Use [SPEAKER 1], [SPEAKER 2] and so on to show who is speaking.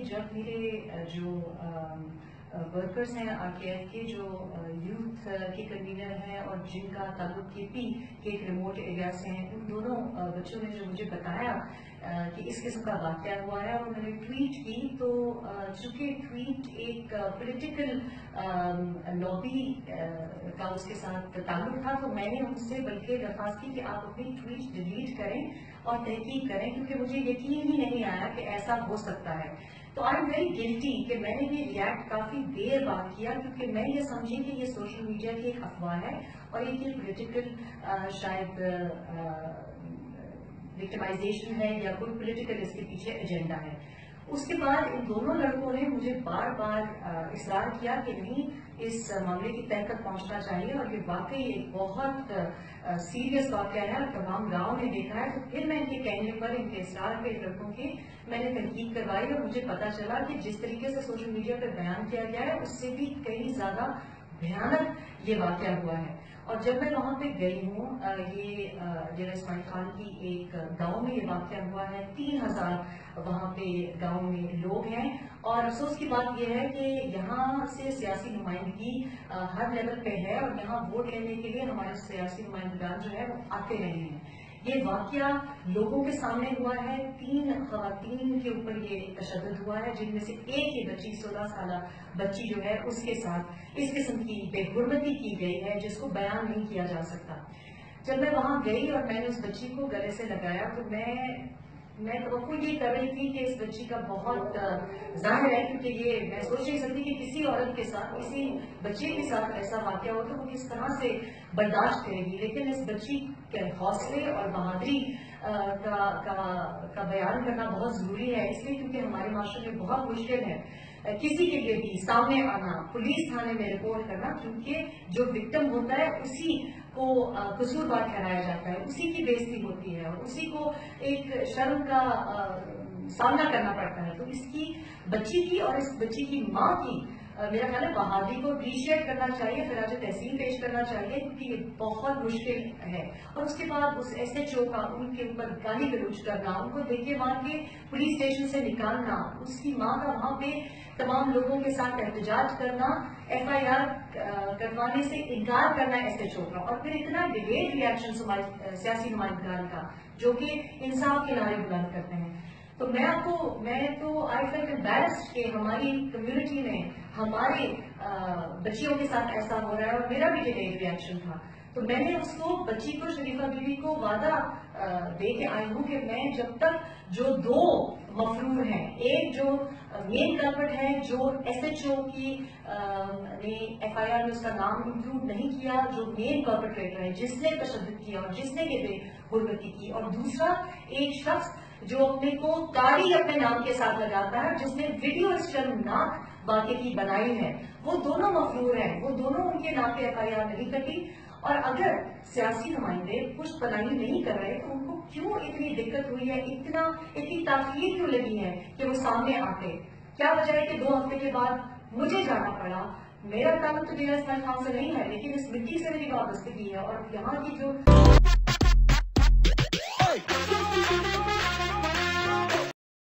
[SPEAKER 1] जब मेरे जो वर्कर्स हैं RKF के, जो यूथ के कन्वीनर हैं और जिनका ताल्लुक KP के एक रिमोट एरिया से हैं, उन दोनों बच्चों ने जो मुझे बताया कि इस किस्म का वाक़या हुआ है और उन्होंने ट्वीट की, तो चूंकि ट्वीट एक पॉलिटिकल लॉबी का उसके साथ ताल्लुक था, तो मैंने उनसे बल्कि दरख्वास्त की कि आप अपनी ट्वीट डिलीट करें और तहकीक करें, क्योंकि मुझे यकीन ही नहीं आया कि ऐसा हो सकता है। तो आई एम वेरी गिल्टी कि मैंने ये रिएक्ट काफी देर बाद किया, क्योंकि मैं ये समझी कि ये सोशल मीडिया की एक अफवाह है और ये पॉलिटिकल शायद विक्टिमाइजेशन है या कोई पॉलिटिकल इसके पीछे एजेंडा है। उसके बाद इन दोनों लड़कों ने मुझे बार बार इसरार किया कि नहीं, इस मामले की तह तक पहुंचना चाहिए और ये वाकई एक बहुत सीरियस वाकया है और तमाम गांव ने देखा है। तो फिर मैं इनके कहने पर, इनके इसरार पे लड़कों की मैंने तहकीक करवाई और मुझे पता चला कि जिस तरीके से सोशल मीडिया पर बयान किया गया है उससे भी कहीं ज्यादा भयानक ये वाकया हुआ है। और जब मैं वहां पे गई हूँ, ये डेरा इस्माइल खान की एक गांव में ये वाकया हुआ है, 3000 वहां पे गांव में लोग हैं और अफसोस की बात यह है कि यहाँ से सियासी नुमाइंदगी हर लेवल पे है और यहाँ वोट लेने के लिए हमारे सियासी नुमाइंदगान जो है वो आते रहे हैं। ये वाकया लोगों के सामने हुआ है, 3 खवातीन के ऊपर ये तशद्दुद हुआ है, जिनमें से एक ही बच्ची 16 साल बच्ची जो है उसके साथ इस किस्म की बेहुरमती की गई है जिसको बयान नहीं किया जा सकता। जब मैं वहां गई और मैंने उस बच्ची को गले से लगाया, तो मैं तो ये कर रही थी कि इस बच्ची का बहुत जाहिर है, क्योंकि ये मैं सोच नहीं सकती कि किसी औरत के साथ, किसी बच्चे के साथ ऐसा वाकया हो तो वो किस तरह से बर्दाश्त करेगी। लेकिन इस बच्ची के हौसले और बहादुरी का बयान करना बहुत जरूरी है, इसलिए क्योंकि हमारे माशरे में बहुत मुश्किल है किसी के लिए भी सामने आना, पुलिस थाने में रिपोर्ट करना, क्योंकि जो विक्टिम होता है उसी को कसूरवार ठहराया जाता है, उसी की बेइज्जती होती है और उसी को एक शर्म का सामना करना पड़ता है। तो इसकी बच्ची की और इस बच्ची की माँ की मेरा ख्याल है बहादुरी को अप्रिशिएट करना चाहिए, फिर आज तहसील पेश करना चाहिए, क्योंकि ये बहुत मुश्किल है। और उसके बाद उस SHO का उनके ऊपर गाली गलौज करना, उनको देखे मार के पुलिस स्टेशन से निकालना, उसकी माँ का वहां पे तमाम लोगों के साथ एहतजाज करना, FIR करवाने से इनकार करना SHO का, और फिर इतना डिलेड रिएक्शन हमारे सियासी नुमाइंदगान का जो कि इंसाफ के नारे बुलंद करते हैं। तो मैं तो आई फेल्ट एम्बैरेस्ड कि हमारी कम्युनिटी में हमारे बच्चियों के साथ ऐसा हो रहा है, और मेरा भी डिलेड रिएक्शन था। तो मैंने उसको, बच्ची को, शरीफा बीवी को वादा दे के आई हूँ कि मैं जब तक जो 2 मफरूर हैं, एक जो मेन कल्प्रिट है जो SHO की ने FIR में उसका नाम इंक्लूड नहीं किया, जो मेन परपेट्रेटर है जिसने तशद्दुद किया और जिसने ये बेहुरमती की, और दूसरा एक शख्स जो अपने को कारी अपने नाम के साथ लगाता है, जिसने वीडियो इस शर्मनाक वाक़े की बनाई है, वो दोनों मफरूर हैं, वो दोनों उनके नाम पे FIR नहीं कटी। और अगर सियासी नुमाइंदे पुष्ट पनाही नहीं कर रहे तो उनको क्यों इतनी दिक्कत हुई है, इतनी ताखीर क्यों लगी है कि वो सामने आते? क्या वजह है कि 2 हफ्ते के बाद मुझे जाना पड़ा? मेरा ताल्लुक तो डेरा इस्माइल खान से नहीं है, लेकिन इस मिट्टी से मेरी वाबस्तगी है और यहाँ की जो